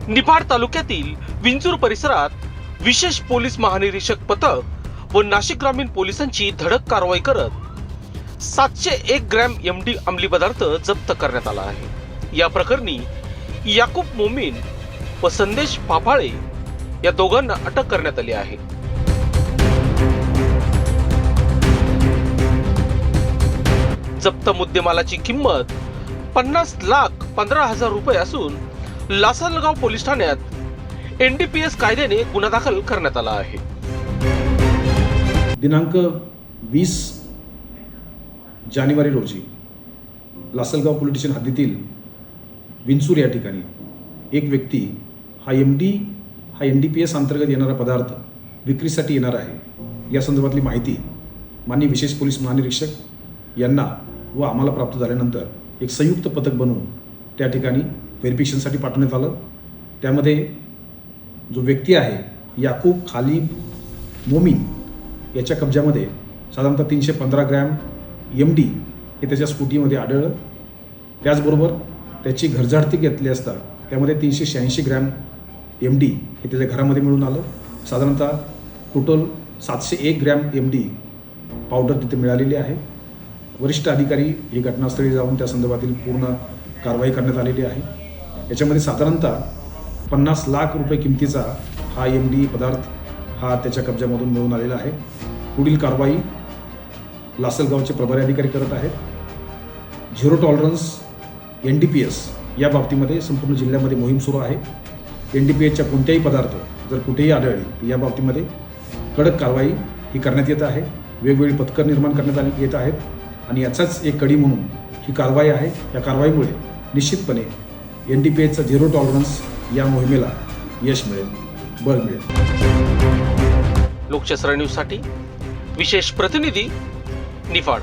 निफाड तालुक्यातील विंचूर परिसरात विशेष पोलीस महानिरीक्षक पथक व नाशिक ग्रामीण पोलिसांची धडक कारवाई करत 701 ग्रॅम एमडी अंमली पदार्थ जप्त करण्यात आला आहे। या प्रकरणी याकूब मोमीन व संदेश पाफाळे या दोघांना अटक करण्यात आली आहे। जप्त मुद्देमालाची किंमत 50,15,000 रुपये असून लासलगाव पोलीस ठाण्यात एनडीपीएस कायद्याने गुन्हा दाखल करण्यात आला आहे। दिनांक 20 जानेवारी रोजी लासलगाव पोलीस स्टेशन हद्दीतील विंचूर या ठिकाणी एक व्यक्ती हा एनडीपीएस अंतर्गत येणारा पदार्थ विक्रीसाठी येणार आहे या संदर्भातली माहिती माननीय विशेष पोलीस महानिरीक्षक यांना व आम्हाला प्राप्त झाल्यानंतर एक संयुक्त पथक बनवून त्या ठिकाणी व्हेरिफिकेशनसाठी पाठवण्यात आलं। त्यामध्ये जो व्यक्ती आहे याकूब खालिद मोमीन याच्या कब्जामध्ये साधारणतः 315 ग्रॅम एमडी हे त्याच्या स्कूटीमध्ये आढळलं। त्याचबरोबर त्याची घरझाडती घेतली असता त्यामध्ये 386 ग्रॅम एमडी हे त्याच्या घरामध्ये मिळून आलं। साधारणतः टोटल 701 ग्रॅम एमडी पावडर तिथे मिळालेली आहे। वरिष्ठ अधिकारी ही घटनास्थळी जाऊन त्या संदर्भातील पूर्ण कारवाई करण्यात आलेली आहे। याच्यामध्ये साधारणतः 50 लाख रुपये किमतीचा हा एमडी पदार्थ हा त्याच्या कब्जामधून मिळून आलेला आहे। पुढील कारवाई लासलगावचे प्रभारी अधिकारी करत आहेत। झिरो टॉलरन्स एनडीपीएस या बाबतीमध्ये संपूर्ण जिल्ह्यामध्ये मोहीम सुरू आहे। एनडीपीएसच्या कोणत्याही पदार्थ जर कुठेही आढळले या बाबतीमध्ये कडक कारवाई ही करण्यात येत आहे। वेगवेगळी पथकं निर्माण करण्यात येत आहेत आणि याचाच एक कडी म्हणून ही कारवाई आहे। या कारवाईमुळे निश्चितपणे एनडीपीएसचा झिरो टॉलरन्स या मोहिमेला यश मिळेल, बळ मिळेल। लोकशास्त्र न्यूजसाठी विशेष प्रतिनिधी निफाड।